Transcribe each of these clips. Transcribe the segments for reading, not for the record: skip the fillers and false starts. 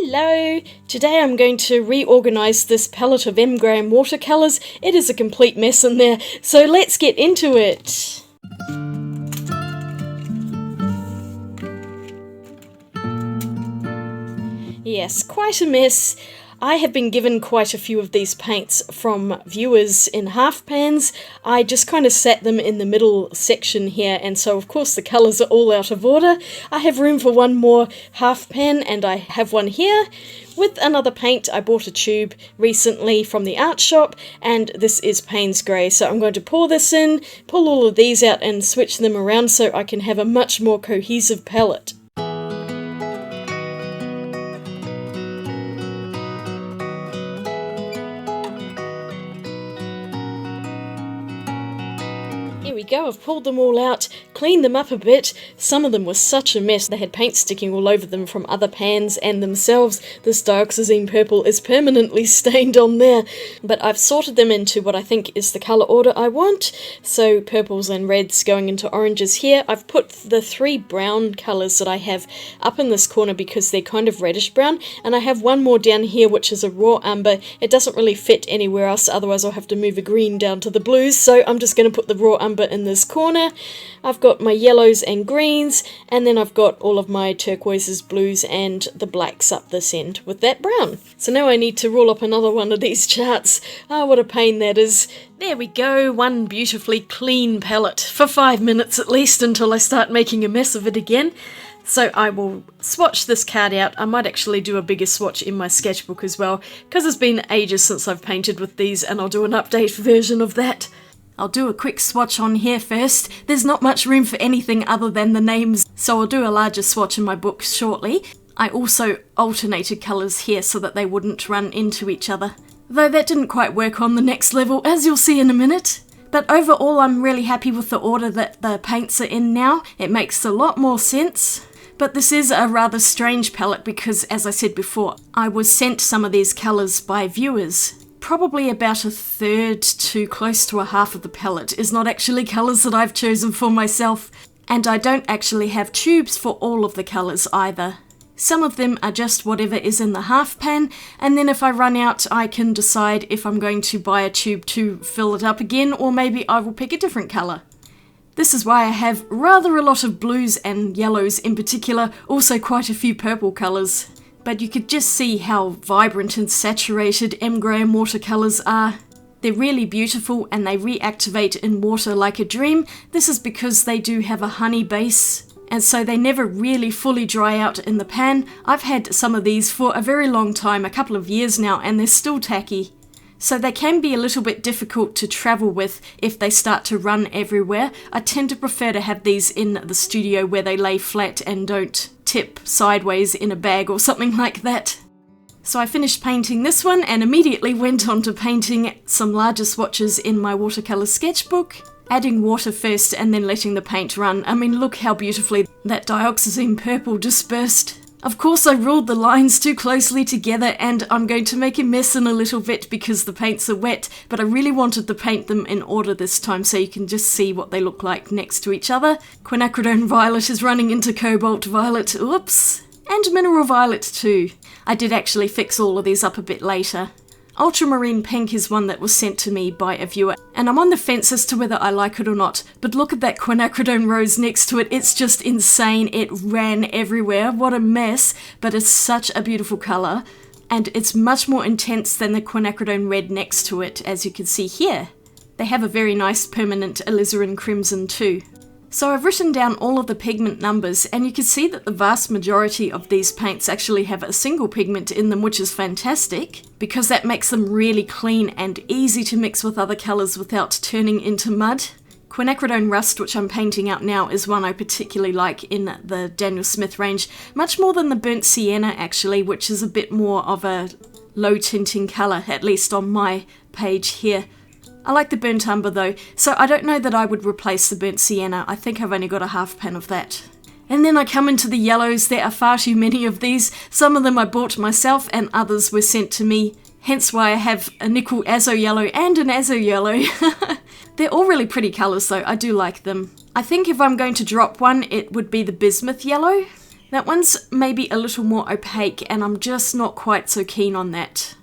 Hello! Today I'm going to reorganize this palette of M.Graham watercolors. It is a complete mess in there, so let's get into it! Yes, quite a mess. I have been given quite a few of these paints from viewers in half pans. I just kind of sat them in the middle section here, and so of course the colours are all out of order. I have room for one more half pan, and I have one here with another paint. I bought a tube recently from the art shop, and this is Payne's Grey. So I'm going to pour this in, pull all of these out and switch them around so I can have a much more cohesive palette. Here we go, I've pulled them all out, cleaned them up a bit. Some of them were such a mess. They had paint sticking all over them from other pans and themselves. This dioxazine purple is permanently stained on there. But I've sorted them into what I think is the colour order I want. So purples and reds going into oranges here. I've put the three brown colours that I have up in this corner because they're kind of reddish brown. And I have one more down here which is a raw umber. It doesn't really fit anywhere else, otherwise I'll have to move a green down to the blues. So I'm just going to put the raw umber in this corner. I've got my yellows and greens, and then I've got all of my turquoises, blues, and the blacks up this end with that brown. So now I need to roll up another one of these charts. Ah, what a pain that is. There we go, one beautifully clean palette, for 5 minutes at least until I start making a mess of it again. So I will swatch this card out. I might actually do a bigger swatch in my sketchbook as well, because it's been ages since I've painted with these, and I'll do an update version of that. I'll do a quick swatch on here first. There's not much room for anything other than the names, so I'll do a larger swatch in my book shortly. I also alternated colours here so that they wouldn't run into each other, though that didn't quite work on the next level, as you'll see in a minute. But overall I'm really happy with the order that the paints are in now. It makes a lot more sense. But this is a rather strange palette because, as I said before, I was sent some of these colours by viewers. Probably about a third to close to a half of the palette is not actually colours that I've chosen for myself, and I don't actually have tubes for all of the colours either. Some of them are just whatever is in the half pan, and then if I run out I can decide if I'm going to buy a tube to fill it up again, or maybe I will pick a different colour. This is why I have rather a lot of blues and yellows in particular, also quite a few purple colours. But you could just see how vibrant and saturated M.Graham watercolours are. They're really beautiful and they reactivate in water like a dream. This is because they do have a honey base, and so they never really fully dry out in the pan. I've had some of these for a very long time, a couple of years now, and they're still tacky. So they can be a little bit difficult to travel with if they start to run everywhere. I tend to prefer to have these in the studio where they lay flat and don't tip sideways in a bag or something like that. So I finished painting this one and immediately went on to painting some larger swatches in my watercolor sketchbook, adding water first and then letting the paint run. I mean, look how beautifully that dioxazine purple dispersed. Of course I ruled the lines too closely together, and I'm going to make a mess in a little bit because the paints are wet, but I really wanted to paint them in order this time so you can just see what they look like next to each other. Quinacridone violet is running into cobalt violet, oops, and mineral violet too. I did actually fix all of these up a bit later. Ultramarine pink is one that was sent to me by a viewer, and I'm on the fence as to whether I like it or not, but look at that quinacridone rose next to it. It's just insane. It ran everywhere. What a mess, but it's such a beautiful colour, and it's much more intense than the quinacridone red next to it, as you can see here. They have a very nice permanent alizarin crimson too. So I've written down all of the pigment numbers, and you can see that the vast majority of these paints actually have a single pigment in them, which is fantastic, because that makes them really clean and easy to mix with other colours without turning into mud. Quinacridone Rust, which I'm painting out now, is one I particularly like in the Daniel Smith range, much more than the Burnt Sienna actually, which is a bit more of a low tinting colour, at least on my page here. I like the Burnt Umber though, so I don't know that I would replace the Burnt Sienna. I think I've only got a half pan of that. And then I come into the yellows. There are far too many of these. Some of them I bought myself and others were sent to me, hence why I have a nickel azo yellow and an azo yellow. They're all really pretty colours though, I do like them. I think if I'm going to drop one, it would be the bismuth yellow. That one's maybe a little more opaque, and I'm just not quite so keen on that.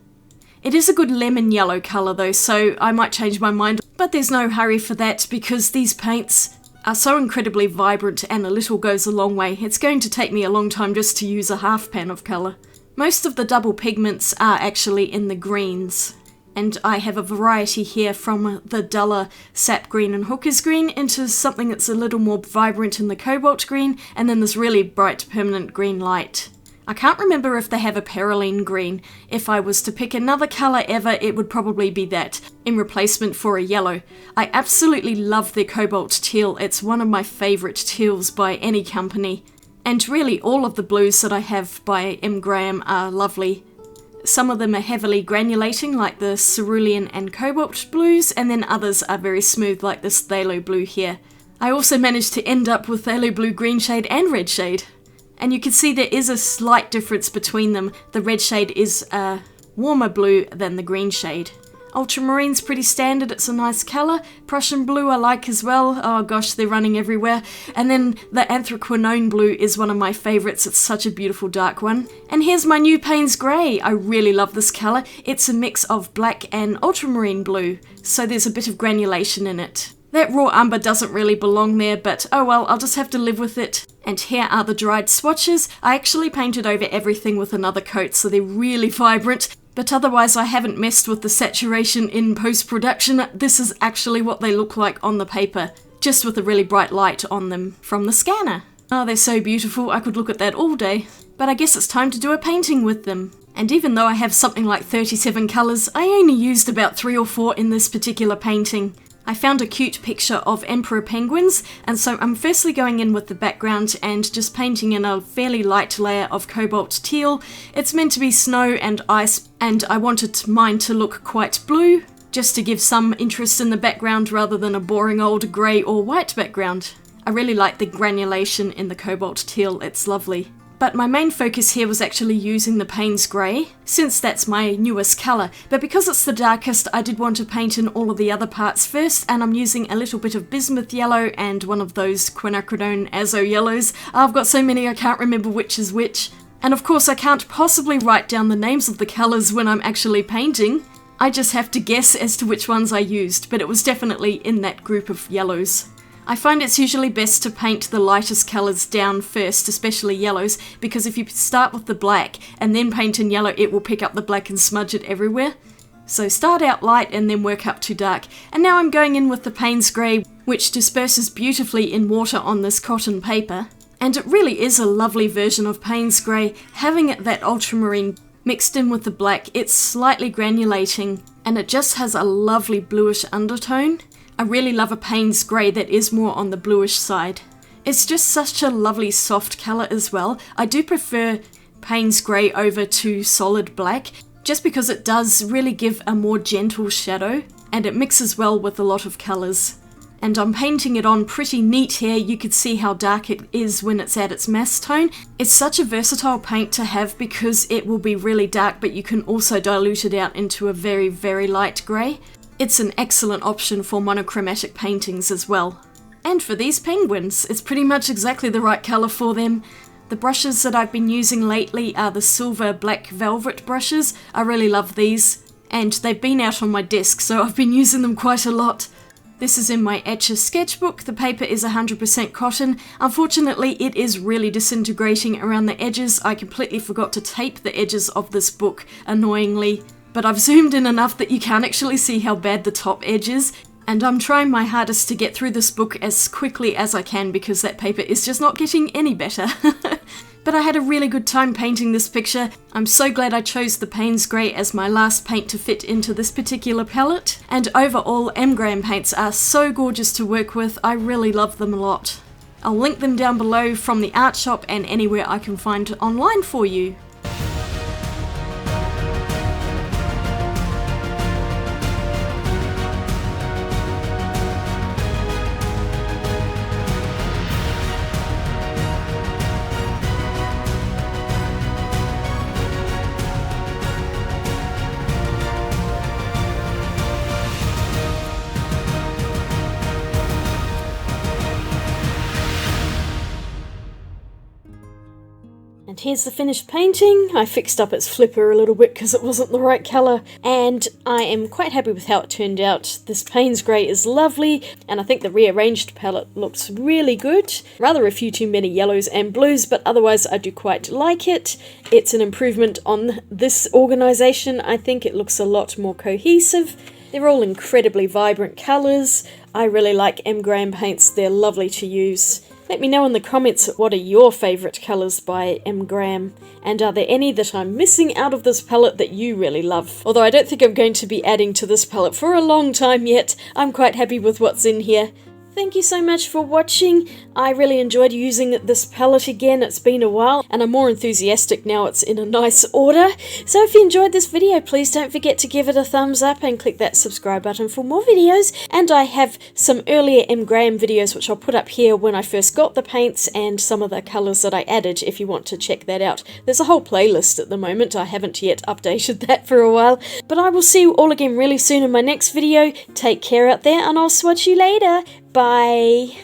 It is a good lemon yellow colour though, so I might change my mind, but there's no hurry for that because these paints are so incredibly vibrant and a little goes a long way. It's going to take me a long time just to use a half pan of colour. Most of the double pigments are actually in the greens, and I have a variety here from the duller sap green and hooker's green into something that's a little more vibrant in the cobalt green, and then this really bright permanent green light. I can't remember if they have a perylene green. If I was to pick another colour ever, it would probably be that, in replacement for a yellow. I absolutely love their cobalt teal. It's one of my favourite teals by any company. And really all of the blues that I have by M.Graham are lovely. Some of them are heavily granulating like the cerulean and cobalt blues, and then others are very smooth like this phthalo blue here. I also managed to end up with phthalo blue green shade and red shade. And you can see there is a slight difference between them. The red shade is a warmer blue than the green shade. Ultramarine's pretty standard, it's a nice colour. Prussian blue I like as well. Oh gosh, they're running everywhere. And then the anthraquinone blue is one of my favourites. It's such a beautiful dark one. And here's my new Payne's Grey. I really love this colour. It's a mix of black and ultramarine blue, so there's a bit of granulation in it. That raw umber doesn't really belong there, but oh well, I'll just have to live with it. And here are the dried swatches. I actually painted over everything with another coat, so they're really vibrant. But otherwise I haven't messed with the saturation in post-production. This is actually what they look like on the paper, just with a really bright light on them from the scanner. Oh, they're so beautiful, I could look at that all day. But I guess it's time to do a painting with them. And even though I have something like 37 colours, I only used about 3 or 4 in this particular painting. I found a cute picture of emperor penguins, and so I'm firstly going in with the background and just painting in a fairly light layer of cobalt teal. It's meant to be snow and ice, and I wanted mine to look quite blue, just to give some interest in the background rather than a boring old grey or white background. I really like the granulation in the cobalt teal, it's lovely. But my main focus here was actually using the Payne's Grey, since that's my newest colour. But because it's the darkest, I did want to paint in all of the other parts first, and I'm using a little bit of bismuth yellow and one of those quinacridone azo yellows. I've got so many I can't remember which is which. And of course I can't possibly write down the names of the colours when I'm actually painting. I just have to guess as to which ones I used, but it was definitely in that group of yellows. I find it's usually best to paint the lightest colours down first, especially yellows, because if you start with the black and then paint in yellow, it will pick up the black and smudge it everywhere. So start out light and then work up to dark. And now I'm going in with the Payne's Grey, which disperses beautifully in water on this cotton paper. And it really is a lovely version of Payne's Grey, having that ultramarine mixed in with the black. It's slightly granulating, and it just has a lovely bluish undertone. I really love a Payne's Grey that is more on the bluish side. It's just such a lovely soft colour as well. I do prefer Payne's Grey over to solid black, just because it does really give a more gentle shadow, and it mixes well with a lot of colours. And I'm painting it on pretty neat here. You could see how dark it is when it's at its mass tone. It's such a versatile paint to have because it will be really dark, but you can also dilute it out into a very, very light grey. It's an excellent option for monochromatic paintings as well. And for these penguins, it's pretty much exactly the right colour for them. The brushes that I've been using lately are the silver black velvet brushes. I really love these, and they've been out on my desk, so I've been using them quite a lot. This is in my Etcher Sketchbook. The paper is 100% cotton. Unfortunately, it is really disintegrating around the edges. I completely forgot to tape the edges of this book, annoyingly. But I've zoomed in enough that you can't actually see how bad the top edge is, and I'm trying my hardest to get through this book as quickly as I can because that paper is just not getting any better. But I had a really good time painting this picture. I'm so glad I chose the Payne's Grey as my last paint to fit into this particular palette, and overall M.Graham paints are so gorgeous to work with. I really love them a lot. I'll link them down below from the art shop and anywhere I can find online for you. Here's the finished painting. I fixed up its flipper a little bit because it wasn't the right colour, and I am quite happy with how it turned out. This Payne's grey is lovely, and I think the rearranged palette looks really good. Rather a few too many yellows and blues, but otherwise I do quite like it. It's an improvement on this organisation. I think it looks a lot more cohesive. They're all incredibly vibrant colours. I really like M.Graham paints, they're lovely to use. Let me know in the comments what are your favourite colours by M.Graham, and are there any that I'm missing out of this palette that you really love? Although I don't think I'm going to be adding to this palette for a long time yet, I'm quite happy with what's in here. Thank you so much for watching. I really enjoyed using this palette again. It's been a while and I'm more enthusiastic now it's in a nice order. So if you enjoyed this video, please don't forget to give it a thumbs up and click that subscribe button for more videos. And I have some earlier M.Graham videos which I'll put up here when I first got the paints and some of the colours that I added if you want to check that out. There's a whole playlist at the moment. I haven't yet updated that for a while. But I will see you all again really soon in my next video. Take care out there and I'll swatch you later. Bye.